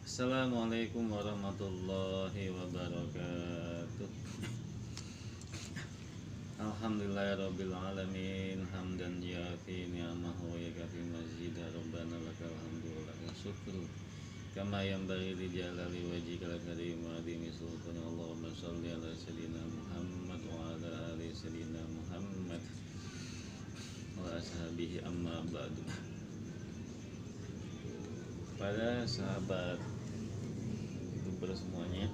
Assalamualaikum warahmatullahi wabarakatuh. Alhamdulillahirabbil alamin hamdan yafi ni'amahu wa yakafi mazida rabbana lakal hamdu wa lakal syukru kama yanbaghi li jalali wajhikal karim wa adhimi sultan. Allahumma shalli ala sayyidina Muhammad wa ala ali sayyidina Muhammad wa ashabihi amma ba'du. Pada sahabat YouTuber semuanya,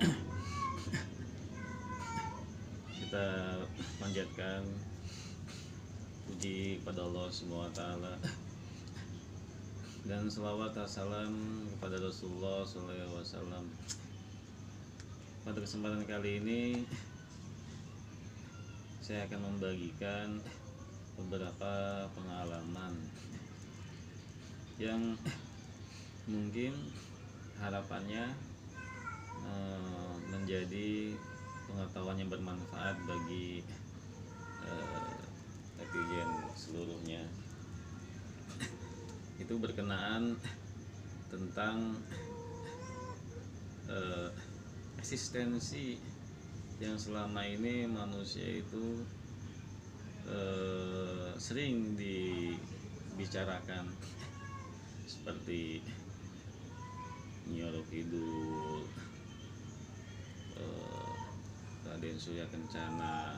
kita panjatkan puji kepada Allah Subhanahu wa taala dan selawat salam kepada Rasulullah SAW. Pada kesempatan kali ini saya akan membagikan beberapa pengalaman yang mungkin harapannya menjadi pengetahuan yang bermanfaat bagi netizen seluruhnya. Itu berkenaan tentang eksistensi yang selama ini manusia itu sering dibicarakan, seperti Nyoro Kidul, Raden Surya Kencana,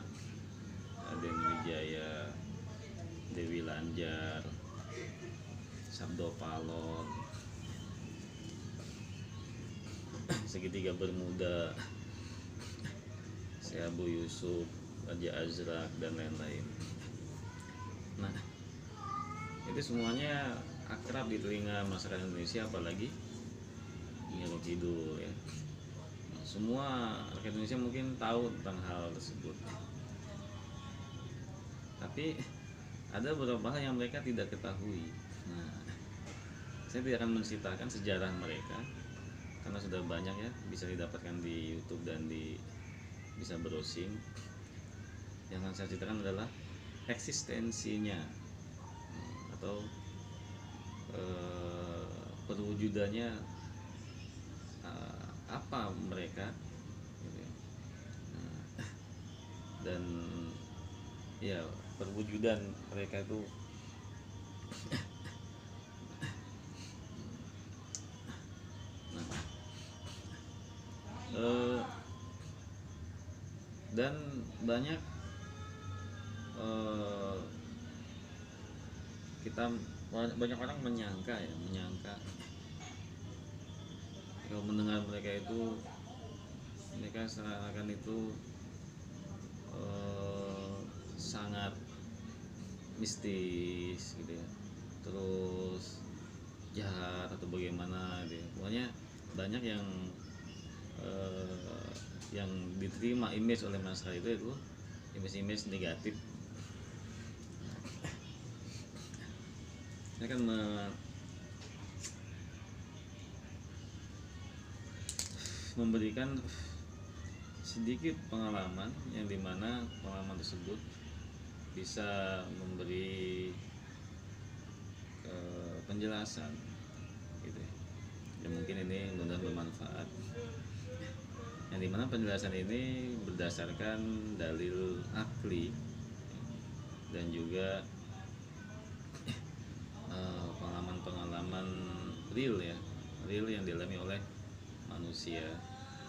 Raden Wijaya, Dewi Lanjar, Sabdo Palon, Segitiga Bermuda, Syekh Abu Yusuf, Raja Azrak, dan lain-lain. Nah, itu semuanya akrab di telinga masyarakat Indonesia, apalagi Nyoro Kidul ya. Semua rakyat Indonesia mungkin tahu tentang hal tersebut. Tapi ada beberapa hal yang mereka tidak ketahui. Nah, saya tidak akan menceritakan sejarah mereka karena sudah banyak ya, bisa didapatkan di YouTube dan bisa browsing. Yang akan saya ceritakan adalah eksistensinya atau perwujudannya, apa mereka gitu ya. Dan ya, perwujudan mereka itu dan banyak banyak orang menyangka kalau mendengar mereka itu, mereka seakan itu sangat mistis gitu ya, terus jahat atau bagaimana gitu ya. Pokoknya banyak yang diterima image oleh masyarakat itu image negatif. Saya akan memberikan sedikit pengalaman yang dimana pengalaman tersebut bisa memberi penjelasan gitu ya. Ya mungkin ini mudah bermanfaat. Yang dimana penjelasan ini berdasarkan dalil akli dan juga pengalaman-pengalaman real yang dialami oleh manusia.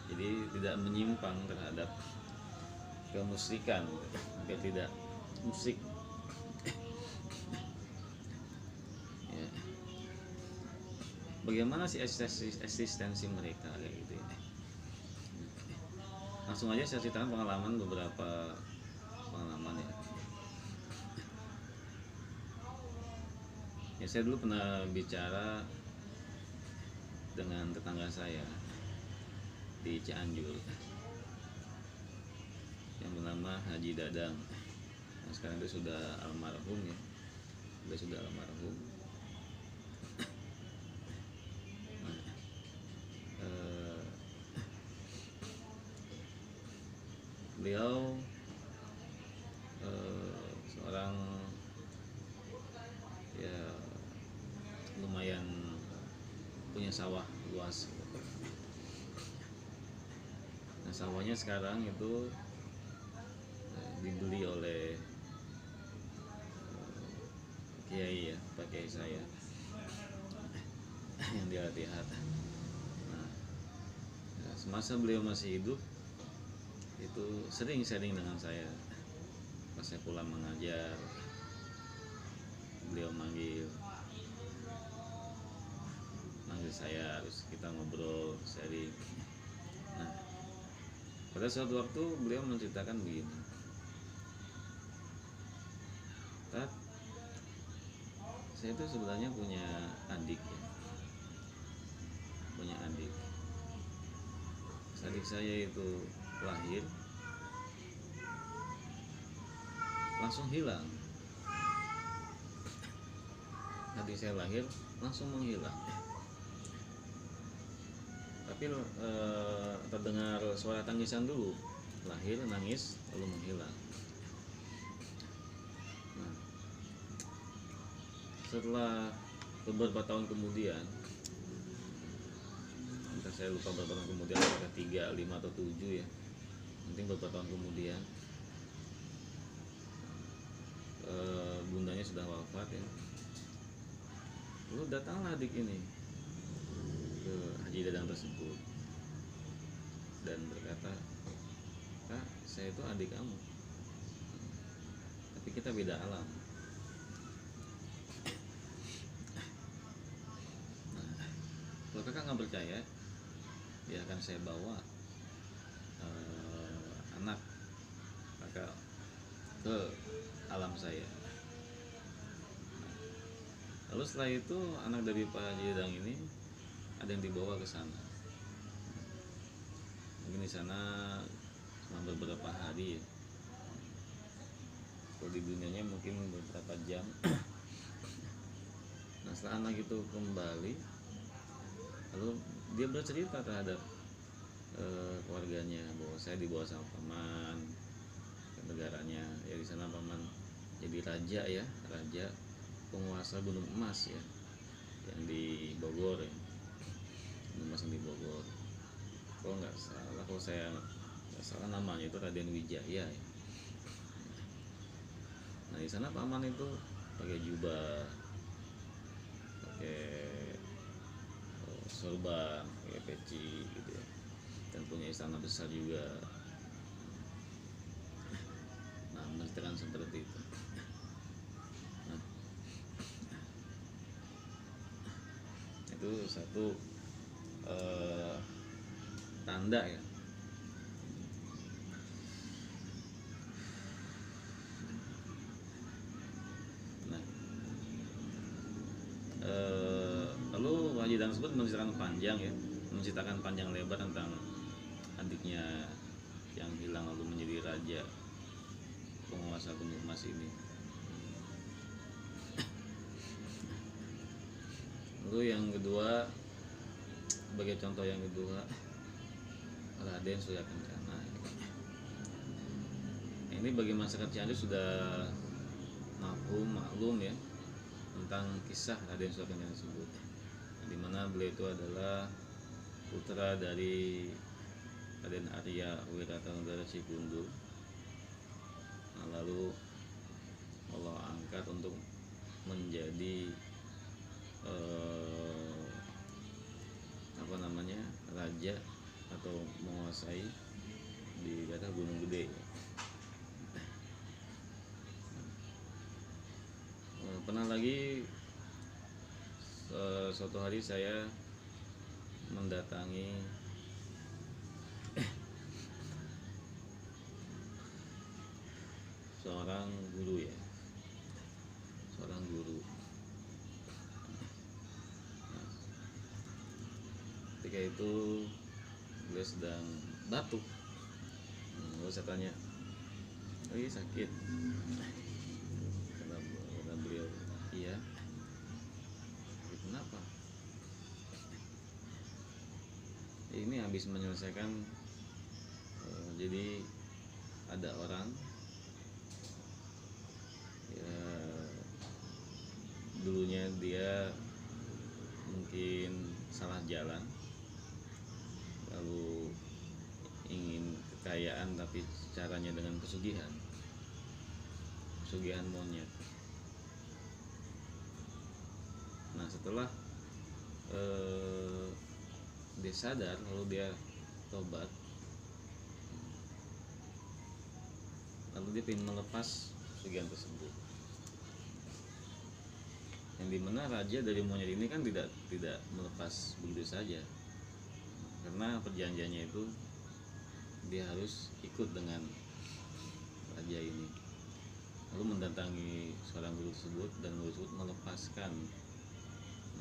Jadi tidak menyimpang terhadap kemusyrikan, agar tidak musyrik ya. Bagaimana sih eksistensi mereka kayak gitu ya. Langsung aja saya ceritakan beberapa pengalaman ya. Ya, saya dulu pernah bicara dengan tetangga saya di Cianjur yang bernama Haji Dadang. Nah, sekarang itu sudah almarhum ya, sudah almarhum. Nah, beliau seorang ya lumayan punya sawah luas. Nah, sawahnya sekarang itu dibeli oleh kiai ya, Pak Kiai saya yang di Al-Ittihad. Nah, semasa beliau masih hidup itu sering sharing dengan saya. Pas saya pulang mengajar, beliau manggil saya, terus kita ngobrol, sharing. Nah, pada suatu waktu beliau menceritakan begini, Tat, saya itu sebenarnya punya adik ya, punya adik. Adik saya itu lahir langsung hilang. Adik saya lahir langsung menghilang. Tapi terdengar suara tangisan dulu, lahir nangis lalu menghilang. Nah, setelah beberapa tahun kemudian, entah saya lupa beberapa tahun kemudian, apakah 3, 5 atau 7 ya, penting beberapa tahun kemudian, bundanya sudah wafat ya. Lalu datanglah adik ini ke Haji Dadang tersebut dan berkata, Kak, saya itu adik kamu, tapi kita beda alam. Nah, kalau kakak nggak percaya, ya akan saya bawa anak kakak ke alam saya. Lalu setelah itu anak dari Pak Haji Dadang ini ada yang dibawa ke sana. Mungkin di sana selama beberapa hari ya. Kalau di dunianya mungkin beberapa jam. Nah, setelah anak itu kembali, lalu dia bercerita terhadap keluarganya bahwa saya dibawa sama paman ke negaranya. Ya di sana paman jadi raja ya, raja penguasa Gunung Emas ya, yang di Bogor ya, Gunung Emas yang di Bogor. Kalau nggak salah, kalau saya nggak salah namanya itu Raden Wijaya ya. Nah di sana paman itu pakai jubah, pakai sorban, pakai peci gitu ya, dan punya istana besar juga. Nah menceritakan seperti itu. Nah, itu satu tanda ya. Nah, lalu Haji Dadang tersebut menceritakan panjang lebar tentang adiknya yang hilang lalu menjadi raja penguasa Gunung Emas ini. Lalu yang kedua, sebagai contoh yang kedua, Raden Surya Kencana. Ini bagi masyarakat Cianjur sudah maklum ya tentang kisah Raden Surya Kencana tersebut, di mana beliau itu adalah putra dari Raden Arya Wirataunggara Cikundu. Nah, lalu Allah angkat untuk menjadi raja atau menguasai di daerah Gunung Gede. Pernah lagi suatu hari saya mendatangi seorang guru ya, seorang guru. Ketika itu beliau sedang batuk. Lalu saya tanya, oh iya sakit? Kata beliau, iya. Sakit kenapa? Ini habis menyelesaikan jadi ada orang ya, dulunya dia mungkin salah jalan, lalu ingin kekayaan, tapi caranya dengan pesugihan monyet. Nah setelah dia sadar, lalu dia tobat, lalu dia ingin melepas pesugihan tersebut, yang dimana raja dari monyet ini kan tidak melepas begitu saja, karena perjanjiannya itu dia harus ikut dengan raja ini, lalu mendatangi seorang guru tersebut, dan guru tersebut melepaskan.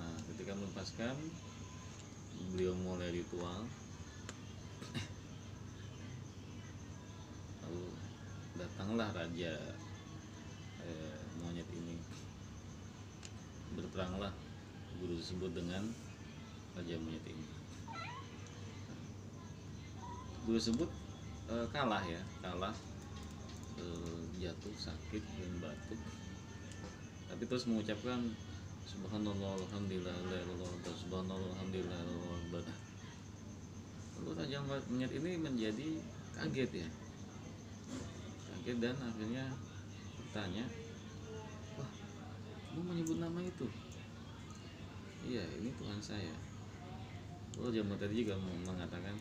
Nah ketika melepaskan, beliau mulai ritual, lalu datanglah raja monyet ini, berperanglah guru tersebut dengan raja monyet ini. Guru tersebut kalah, jatuh sakit dan batuk, tapi terus mengucapkan subhanallah alhamdulillah la ilaha illallah, subhanallah alhamdulillah la ilaha illallah. Lalu raja monyet ini menjadi kaget dan akhirnya bertanya, wah, kamu menyebut nama itu? Iya, ini Tuhan saya. Lalu raja monyet tadi juga mengatakan,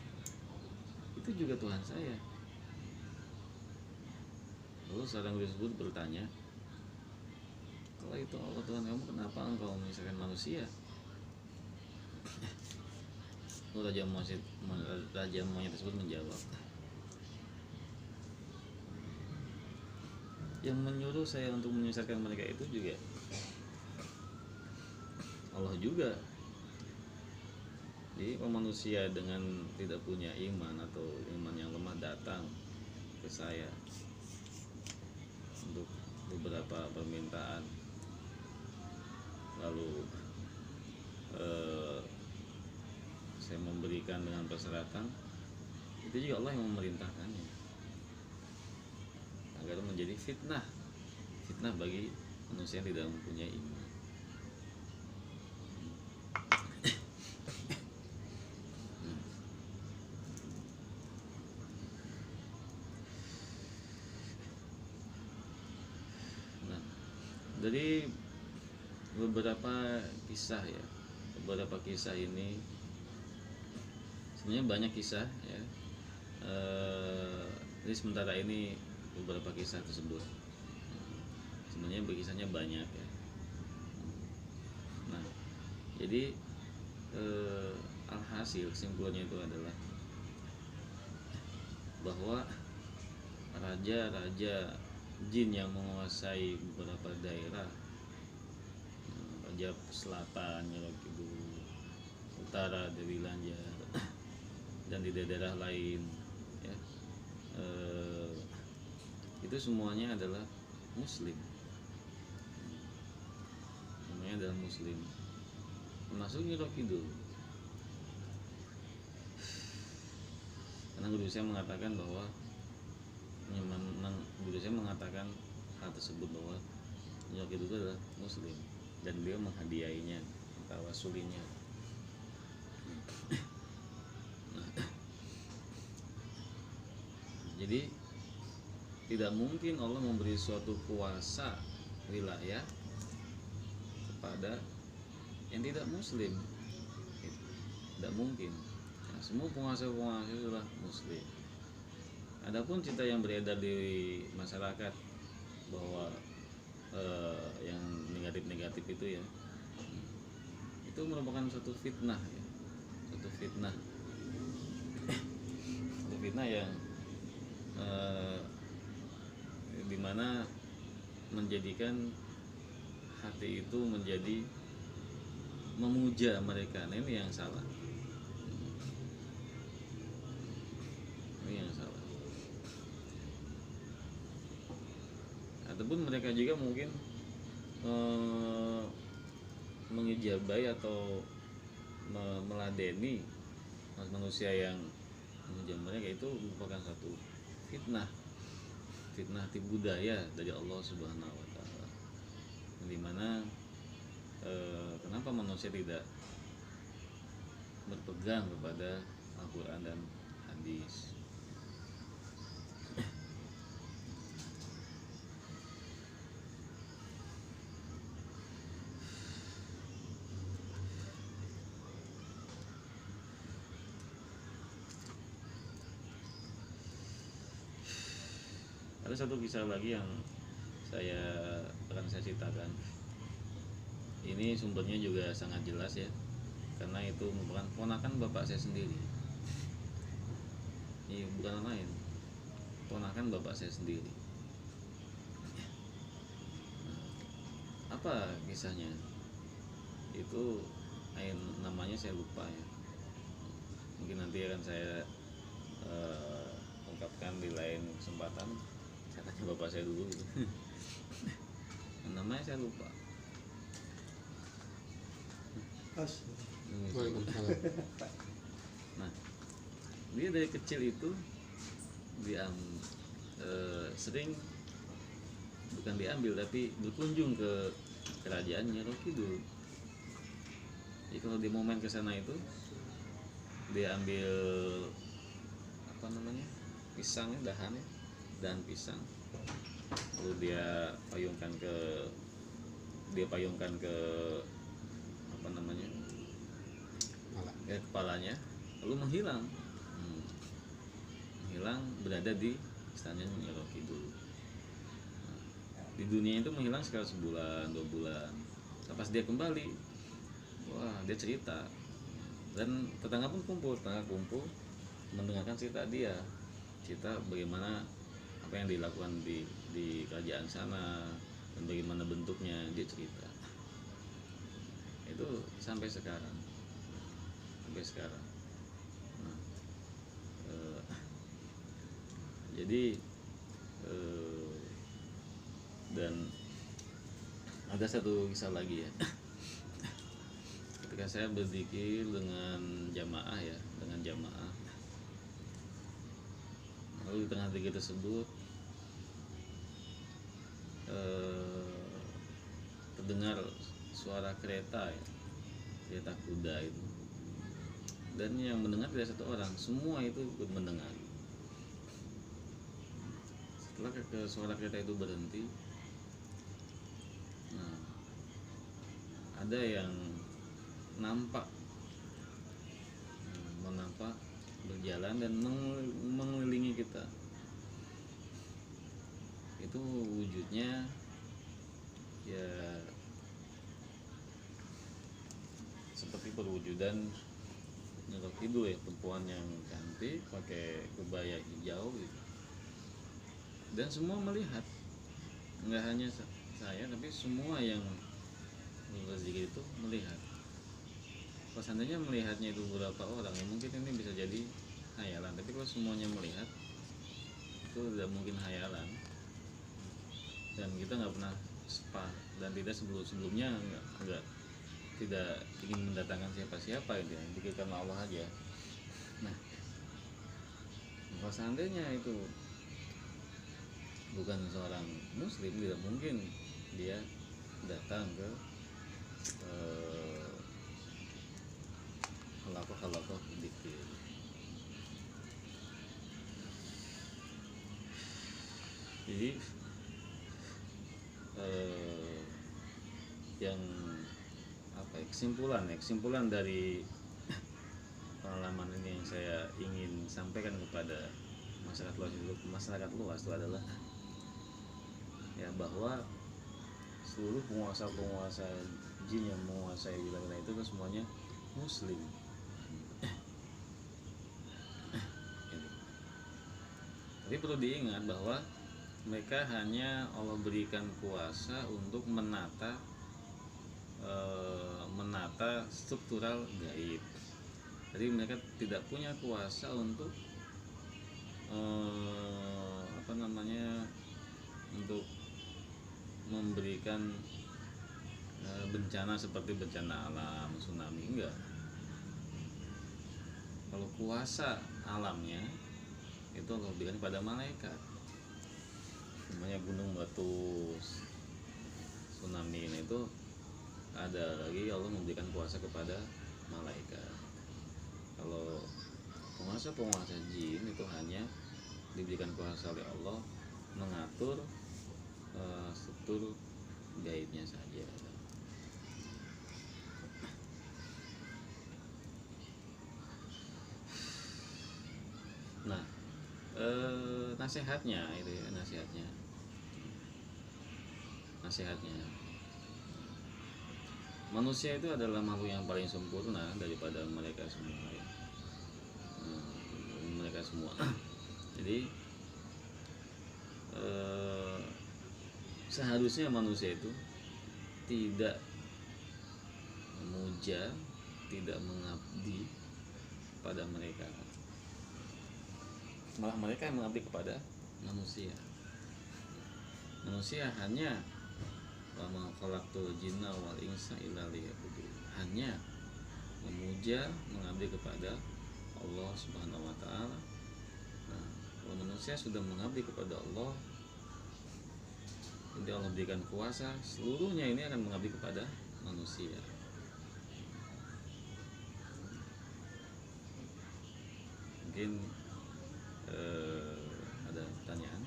itu juga Tuhan saya. Lalu seorang guru tersebut bertanya, kalau itu Allah Tuhan kamu, kenapa engkau menyisahkan manusia? Lalu raja monyet tersebut menjawab, yang menyuruh saya untuk menyesatkan mereka itu juga Allah juga. Jadi manusia dengan tidak punya iman atau iman yang lemah datang ke saya untuk beberapa permintaan, lalu saya memberikan dengan persyaratan, itu juga Allah yang memerintahkannya agar menjadi fitnah bagi manusia yang tidak mempunyai iman. Nah, dari beberapa kisah ini sebenarnya banyak kisah ya. Jadi sementara ini beberapa kisah tersebut sebenarnya kisahnya banyak ya. Nah jadi alhasil kesimpulannya itu adalah bahwa raja-raja jin yang menguasai beberapa daerah, raja selatan, Kidul, utara Dewi Lanjar, dan di daerah lain ya, itu semuanya adalah muslim, termasuk Nyi Kidul. Karena guru saya mengatakan hal tersebut, bahwa Nyi Kidul itu adalah muslim, dan beliau menghadiahinya, tawasulinya. Jadi tidak mungkin Allah memberi suatu kuasa wilayah kepada yang tidak muslim, tidak mungkin. Nah, semua penguasa adalah muslim. Adapun cerita yang beredar di masyarakat bahwa yang negatif itu ya, itu merupakan suatu fitnah ya, suatu fitnah yang dimana menjadikan hati itu menjadi memuja mereka. Nah ini yang salah, ataupun mereka juga mungkin mengijabai atau meladeni manusia yang memuja mereka. Itu merupakan satu fitnah tipu daya dari Allah Subhanahu wa taala, dimana kenapa manusia tidak berpegang kepada Al-Quran dan hadis. Ada satu kisah lagi yang akan saya ceritakan. Ini sumbernya juga sangat jelas ya, karena itu merupakan ponakan bapak saya sendiri. Ini bukan orang lain, ponakan bapak saya sendiri. Apa kisahnya? Itu namanya saya lupa ya. Mungkin nanti akan saya ungkapkan di lain kesempatan. Saya tanya bapak saya dulu gitu. Namanya saya lupa. Nah, dia dari kecil itu sering, bukan diambil tapi berkunjung ke kerajaan Nyiro Kidul. Jadi kalau di momen kesana itu dia ambil pisangnya, dahan pisang, lalu dia payungkan ke kepalanya, lalu menghilang berada di istana Nyiro Kidul. Di dunia itu menghilang sekitar sebulan 2 bulan. Pas dia kembali, wah, dia cerita, dan tetangga pun kumpul mendengarkan cerita bagaimana apa yang dilakukan di kerajaan sana dan bagaimana bentuknya. Dia cerita itu sampai sekarang. Nah, jadi dan ada satu kisah lagi ya. Ketika saya berzikir dengan jamaah, lalu di tengah zikir tersebut terdengar suara kereta kuda itu, dan yang mendengar tidak satu orang, semua itu ikut mendengar. Setelah suara kereta itu berhenti, nah, ada yang nampak berjalan dan mengelilingi kita. Itu wujudnya ya seperti perwujudan Nyiro Kidul ya, perempuan yang cantik pakai kebaya hijau gitu. Dan semua melihat, nggak hanya saya tapi semua yang berzikir itu melihat. Kalau seandainya melihatnya itu beberapa orang, ya mungkin ini bisa jadi hayalan. Tapi kalau semuanya melihat, itu tidak mungkin hayalan. Dan kita nggak pernah dan tidak sebelumnya tidak ingin mendatangkan siapa-siapa gitu ya, dikirkan Allah aja. Nah, kalau seandainya itu bukan seorang muslim, tidak mungkin dia datang ke halakoh dikir. Jadi yang kesimpulan dari pengalaman ini yang saya ingin sampaikan kepada masyarakat luas itu adalah ya, bahwa seluruh penguasa jin yang menguasai wilayah itu kan semuanya muslim. Tapi perlu diingat bahwa mereka hanya Allah berikan kuasa untuk menata struktural gaib. Jadi mereka tidak punya kuasa untuk untuk memberikan bencana seperti bencana alam, tsunami, enggak. Kalau kuasa alamnya itu Allah berikan pada malaikat, namanya gunung meletus, tsunami ini itu ada lagi Allah memberikan kuasa kepada malaikat. Kalau penguasa jin itu hanya diberikan kuasa oleh Allah mengatur struktur gaibnya saja. Nah, nasihatnya itu ya, nasihatnya manusia itu adalah makhluk yang paling sempurna daripada mereka semua ya. Mereka semua jadi seharusnya manusia itu tidak memuja, tidak mengabdi pada mereka, malah mereka yang mengabdi kepada manusia. Manusia hanya wa ma khalaqtul jinna wal insa illa liya'budun, hanya memuja, mengabdi kepada Allah Subhanahu wa taala. Nah, kalau manusia sudah mengabdi kepada Allah, nanti Allah berikan kuasa, seluruhnya ini akan mengabdi kepada manusia. Mungkin ada pertanyaan?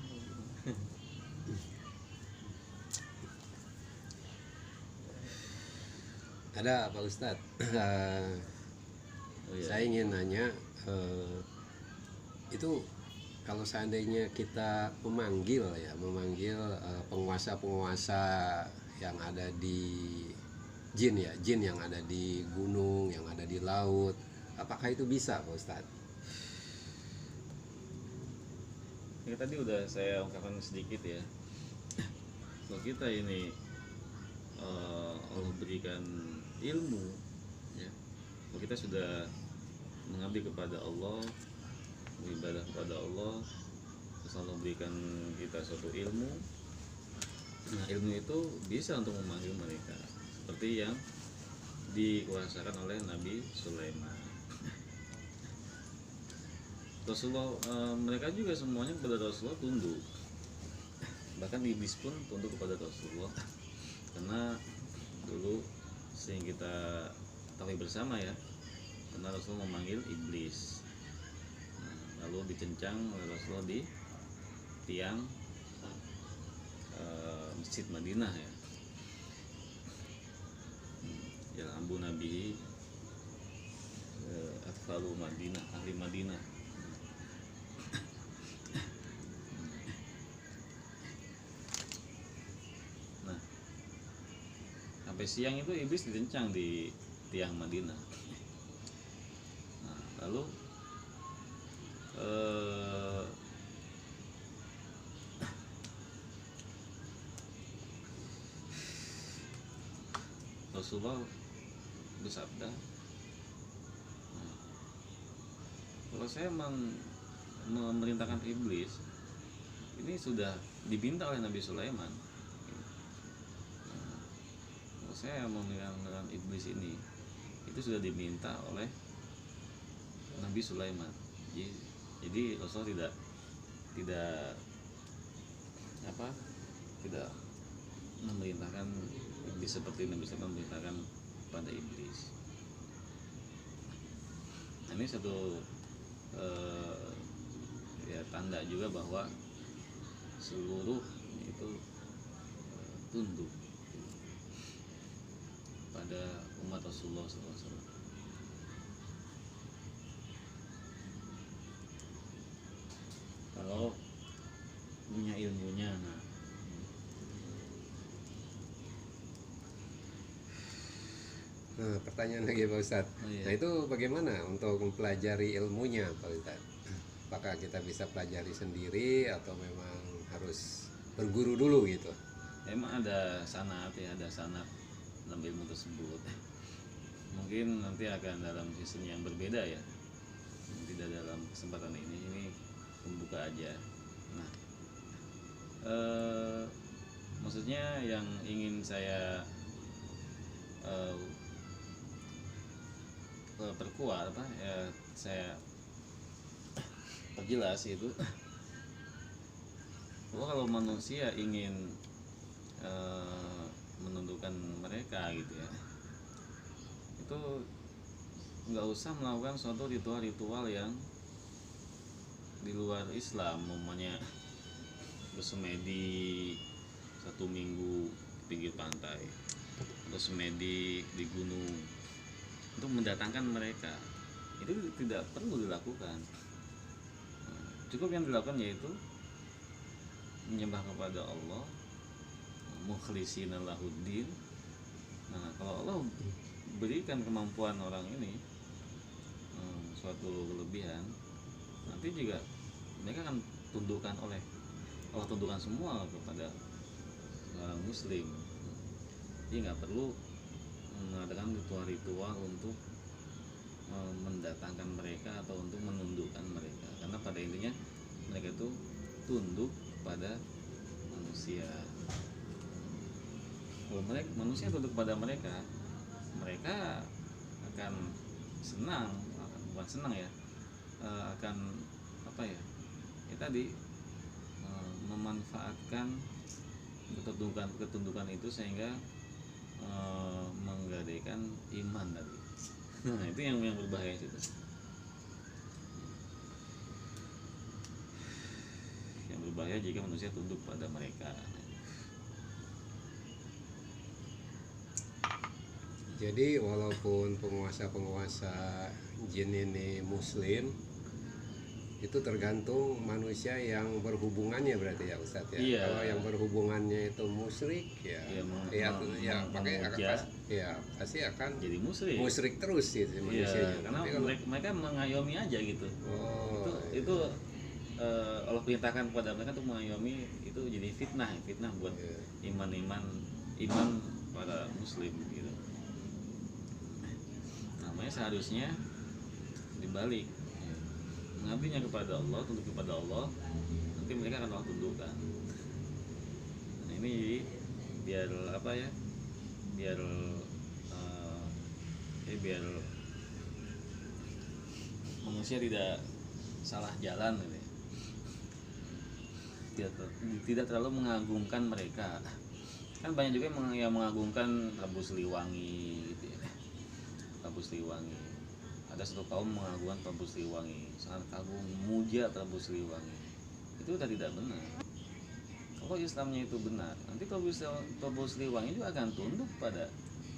Ada Pak Ustadz. Oh, iya. Saya ingin nanya, itu kalau seandainya kita memanggil penguasa-penguasa yang ada di jin yang ada di gunung, yang ada di laut, apakah itu bisa Pak Ustadz? Ya, tadi udah saya ungkapkan sedikit ya. Kalau kita ini Allah berikan ilmu ya, kalau kita sudah mengabdi kepada Allah, beribadah kepada Allah, terus Allah berikan kita suatu ilmu. Nah, ilmu itu bisa untuk memanggil mereka seperti yang dikuasakan oleh Nabi Sulaiman. Rasulullah, mereka juga semuanya kepada Rasulullah tunduk, bahkan iblis pun tunduk kepada Rasulullah, karena dulu sering kita tahu bersama ya, karena Rasulullah memanggil iblis. Nah, lalu dikencang oleh Rasulullah di tiang Masjid Madinah ya, ya ambu Nabi atfalu Madinah, ahli Madinah. Sampai siang itu iblis dikencang di tiang Madinah. Nah, lalu Rasulullah bersabda, nah, kalau saya memerintahkan iblis, ini sudah diminta oleh Nabi Sulaiman. Saya memerintahkan iblis ini, itu sudah diminta oleh Nabi Sulaiman. Jadi Rasul tidak memerintahkan iblis seperti Nabi Sulaiman memerintahkan pada iblis. Nah, ini satu ya tanda juga bahwa seluruh itu tunduk pada umat Rasulullah SAW. Kalau punya ilmunya, Nah, pertanyaan lagi Pak Ustadz. Oh, iya. Nah, itu bagaimana untuk mempelajari ilmunya Pak Ustadz? Apakah kita bisa pelajari sendiri atau memang harus berguru dulu gitu? Emang ada sanad ya, ada sanad dalam ilmu tersebut. Mungkin nanti akan dalam season yang berbeda ya, tidak dalam kesempatan ini membuka aja. Nah, maksudnya yang ingin saya perkuat saya perjelas itu bahwa kalau manusia ingin menentukan mereka gitu ya, itu nggak usah melakukan suatu ritual-ritual yang di luar Islam, umpamanya bersemedi 1 minggu di pinggir pantai atau semedi di gunung untuk mendatangkan mereka. Itu tidak perlu dilakukan. Cukup yang dilakukan yaitu menyembah kepada Allah mukhlishina lahuddin. Nah, kalau Allah berikan kemampuan orang ini suatu kelebihan, nanti juga mereka akan tundukkan oleh Allah, tundukkan semua kepada orang muslim. Jadi nggak perlu mengadakan ritual-ritual untuk mendatangkan mereka atau untuk menundukkan mereka, karena pada intinya mereka itu tunduk kepada manusia. Kalau manusia tunduk kepada mereka, mereka akan senang, bukan senang ya, akan apa ya, tadi memanfaatkan ketundukan itu sehingga menggadaikan iman tadi. Nah, itu yang berbahaya itu. Yang berbahaya jika manusia tunduk pada mereka. Jadi walaupun penguasa-penguasa jin ini muslim, itu tergantung manusia yang berhubungannya berarti ya Ustadz ya. Iya. Kalau yang berhubungannya itu musyrik ya, pasti akan jadi musyrik terus gitu manusianya. Karena mereka mengayomi aja gitu. Oh, itu Allah perintahkan kepada mereka untuk mengayomi, itu jadi fitnah buat iman para muslim gitu. Namanya seharusnya dibalik, mengabdinya kepada Allah, tunduk kepada Allah, nanti mereka akan Allah tundukkan. Nah, ini biar apa ya, biar manusia tidak salah jalan gitu ya. Tidak terlalu mengagungkan mereka. Kan banyak juga yang mengagungkan Prabu Siliwangi gitu ya. Prabu Siliwangi, ada satu kaum mengagungkan Prabu Siliwangi, sangat kagum, memuja Prabu Siliwangi. Itu sudah tidak benar. Kalau Islamnya itu benar, nanti Prabu Siliwangi juga akan tunduk pada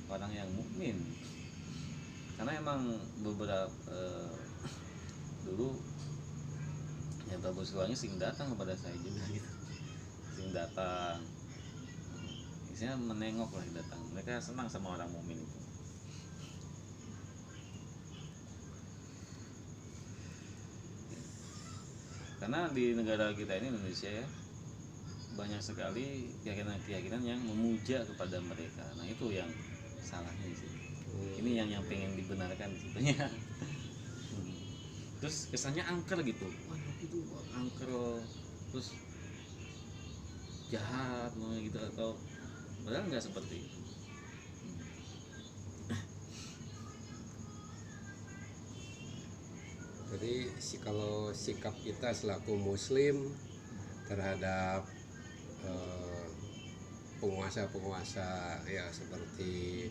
orang yang mukmin. Karena emang beberapa dulu yang Prabu Siliwangi sering datang kepada saya juga gitu, sering datang, isinya menengok lah, datang. Mereka senang sama orang mukmin itu. Karena di negara kita ini, Indonesia ya, banyak sekali keyakinan yang memuja kepada mereka. Nah, itu yang salahnya sih. Ini yang pengen dibenarkan sebetulnya. Terus kesannya angker gitu. Wah, itu angker, terus jahat gitu, atau padahal nggak seperti itu. jadi kalau sikap kita selaku muslim terhadap penguasa-penguasa ya seperti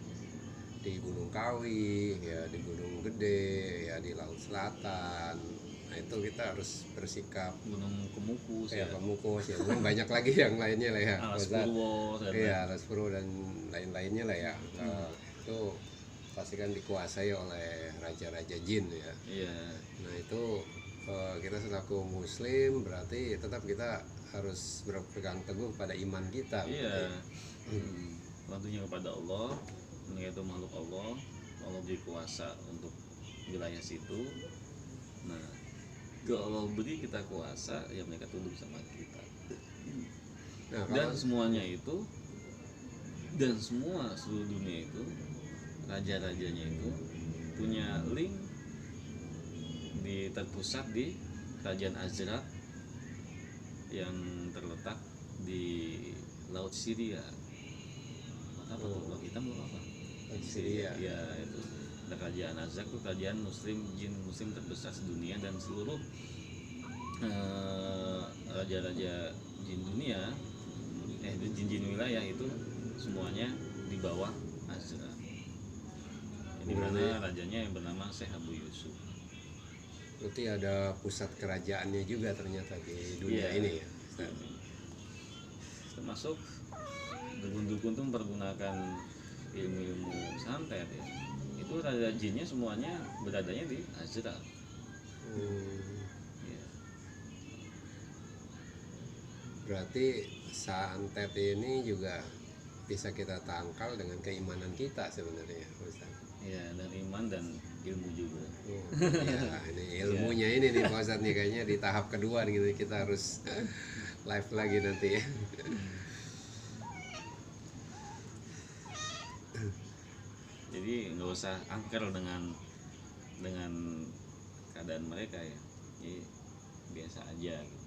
di Gunung Kawi, ya di Gunung Gede, ya di Laut Selatan, nah itu kita harus bersikap. Gunung Kemukus ya Kemukus ya, mungkin banyak lagi yang lainnya lah ya, Alas Purwo, Alas Purwo dan lain-lainnya lah ya. Itu pasti kan dikuasai oleh raja-raja jin ya. Iya. Nah itu kita selaku muslim berarti tetap kita harus berpegang teguh pada iman kita. Iya. Tentunya kepada Allah, mereka itu makhluk Allah, Allah beri kuasa untuk wilayah situ. Nah, kalau Allah beri kita kuasa, ya mereka tunduk sama kita. Nah, dan semuanya itu, dan semua seluruh dunia itu, raja-rajanya itu punya link terpusat di kerajaan Azrak yang terletak di Laut Syria. Apa tuh? Laut Hitam apa? Laut Syria. Ya, itu. Ada kerajaan Azrak, itu kerajaan jin muslim terbesar sedunia, dan seluruh raja-raja jin dunia, jin-jin wilayah itu semuanya di bawah Azrak. Ini mana rajanya yang bernama Syekh Abu Yusuf. Berarti ada pusat kerajaannya juga ternyata di dunia ini ya. Termasuk dukun-dukun tuh mempergunakan ilmu-ilmu santet ya. Itu raja jinnya semuanya beradanya di Azrak. Ya. berarti santet ini juga bisa kita tangkal dengan keimanan kita sebenarnya, Ustaz. Ya, dan iman dan ilmu juga. Ya, ini ilmunya ini nih Pak Ustadz nih, kayaknya di tahap kedua nih kita harus live lagi nanti ya. Jadi nggak usah angker dengan keadaan mereka ya. Jadi biasa aja gitu.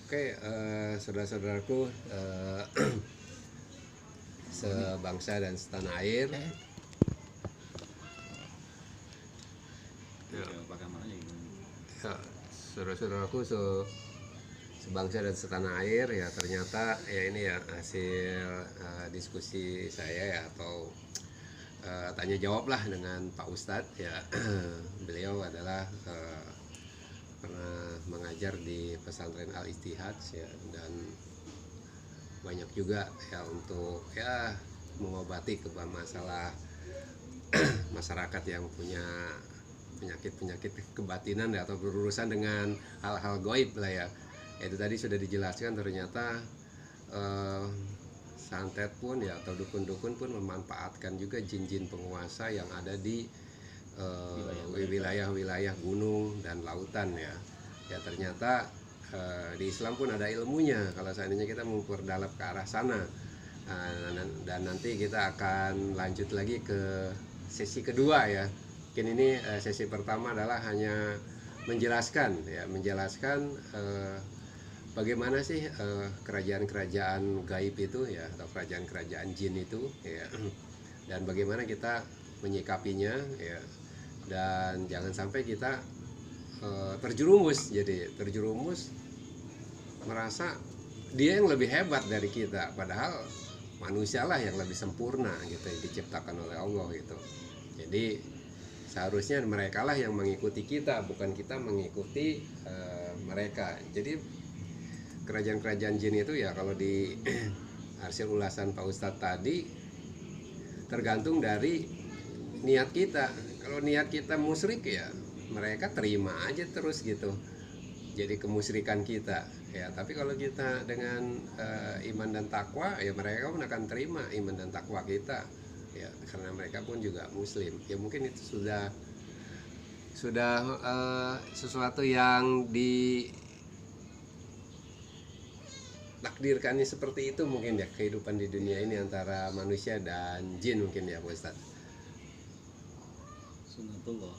Oke, saudara-saudaraku, sebangsa dan setanah air. Ya, pakai mana aja gitu. Ya, saudara-saudaraku, sebangsa dan setanah air, ya ternyata ya ini ya hasil diskusi saya ya, atau tanya jawab lah dengan Pak Ustadz ya. Beliau adalah pernah mengajar di pesantren Al Ittihad ya, dan banyak juga ya untuk ya mengobati masalah masyarakat yang punya penyakit kebatinan ya, atau berurusan dengan hal-hal gaib lah ya. Itu tadi sudah dijelaskan, ternyata santet pun ya, atau dukun-dukun pun memanfaatkan juga jin-jin penguasa yang ada di wilayah-wilayah gunung dan lautan ya. Ya ternyata di Islam pun ada ilmunya kalau seandainya kita memperdalam ke arah sana. Dan nanti kita akan lanjut lagi ke sesi kedua ya. Mungkin ini sesi pertama adalah hanya menjelaskan bagaimana sih kerajaan-kerajaan gaib itu ya, atau kerajaan-kerajaan jin itu ya, dan bagaimana kita menyikapinya ya, dan jangan sampai kita terjerumus merasa dia yang lebih hebat dari kita, padahal manusialah yang lebih sempurna gitu, diciptakan oleh Allah gitu. Jadi seharusnya mereka lah yang mengikuti kita, bukan kita mengikuti mereka. Jadi kerajaan-kerajaan jin itu ya, kalau di hasil ulasan Pak Ustadz tadi, tergantung dari niat kita. Kalau niat kita musyrik ya mereka terima aja terus gitu, jadi kemusyrikan kita ya. Tapi kalau kita dengan iman dan takwa ya, mereka pun akan terima iman dan takwa kita ya, karena mereka pun juga muslim ya. Mungkin itu sudah sesuatu yang ditakdirkannya seperti itu mungkin ya, kehidupan di dunia ini antara manusia dan jin mungkin ya Pak Ustadz. Sunatullah.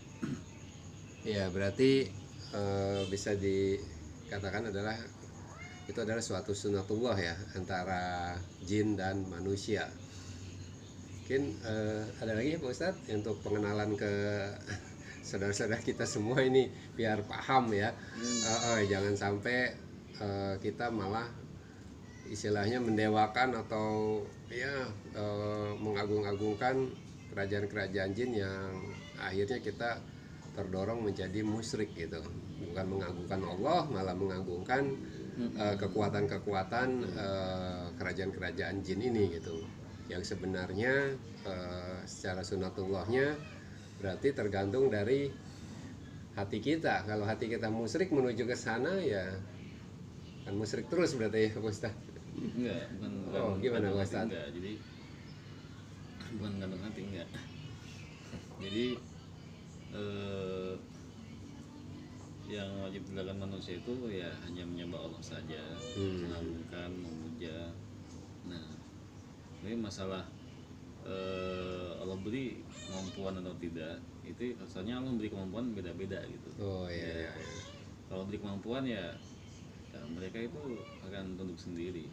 Ya berarti bisa dikatakan itu adalah suatu sunatullah ya, antara jin dan manusia. Mungkin ada lagi ya Pak Ustadz untuk pengenalan ke saudara-saudara kita semua ini, biar paham ya. Jangan sampai kita malah istilahnya mendewakan atau ya mengagung-agungkan kerajaan-kerajaan jin yang akhirnya kita terdorong menjadi musyrik gitu. Bukan mengagungkan Allah, malah mengagungkan kekuatan-kekuatan kerajaan-kerajaan jin ini gitu. Yang sebenarnya secara sunatullahnya berarti tergantung dari hati kita. Kalau hati kita musyrik menuju ke sana ya kan musyrik terus berarti ya Pak Ustaz. Enggak, bukan gimana Pak Ustaz? Enggak, jadi bukan gantung hati, enggak. Jadi yang wajib dilakukan manusia itu ya hanya menyembah Allah saja, mengagungkan, memuja. Nah, ini masalah Allah beri kemampuan atau tidak, itu asalnya Allah beri kemampuan beda-beda gitu. Oh iya. Kalau beri kemampuan ya mereka itu akan tunduk sendiri.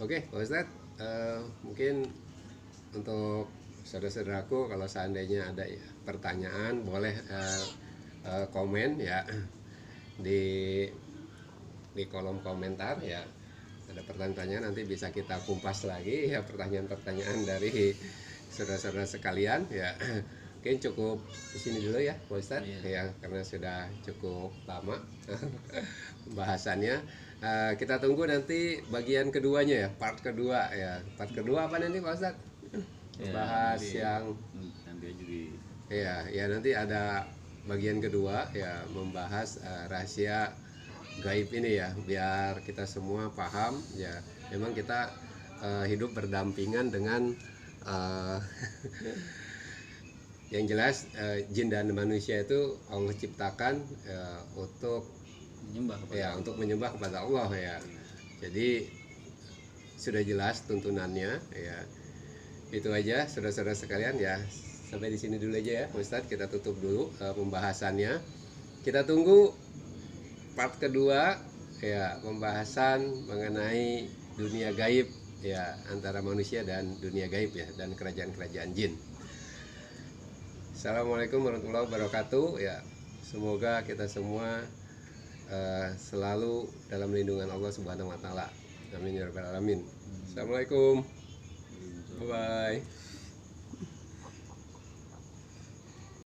Oke Pak Ustadz, mungkin untuk saudara-saudaraku, kalau seandainya ada pertanyaan boleh komen ya di kolom komentar ya. Ada pertanyaan nanti bisa kita kumpas lagi ya, pertanyaan-pertanyaan dari saudara-saudara sekalian ya. Mungkin cukup di sini dulu ya Pak Ustadz ya, karena sudah cukup lama pembahasannya. Kita tunggu nanti bagian keduanya ya, part kedua ya. Part kedua apa nanti Pak Ustadz? membahas nanti- yang nanti aja di ya nanti ada bagian kedua ya, membahas rahasia gaib ini ya, biar kita semua paham ya. Memang kita hidup berdampingan dengan yang jelas jin dan manusia itu Allah ciptakan untuk menyembah kepada ya, untuk menyembah kepada Allah ya. Jadi sudah jelas tuntunannya ya. Itu aja saudara-saudara sekalian ya. Sampai di sini dulu aja ya Ustadz, kita tutup dulu pembahasannya. Kita tunggu part kedua ya, pembahasan mengenai dunia gaib ya, antara manusia dan dunia gaib ya, dan kerajaan-kerajaan jin. Assalamualaikum warahmatullahi wabarakatuh ya. Semoga kita semua selalu dalam lindungan Allah Subhanahu wa taala. Amin ya rabbal alamin. Assalamualaikum. Bye bye.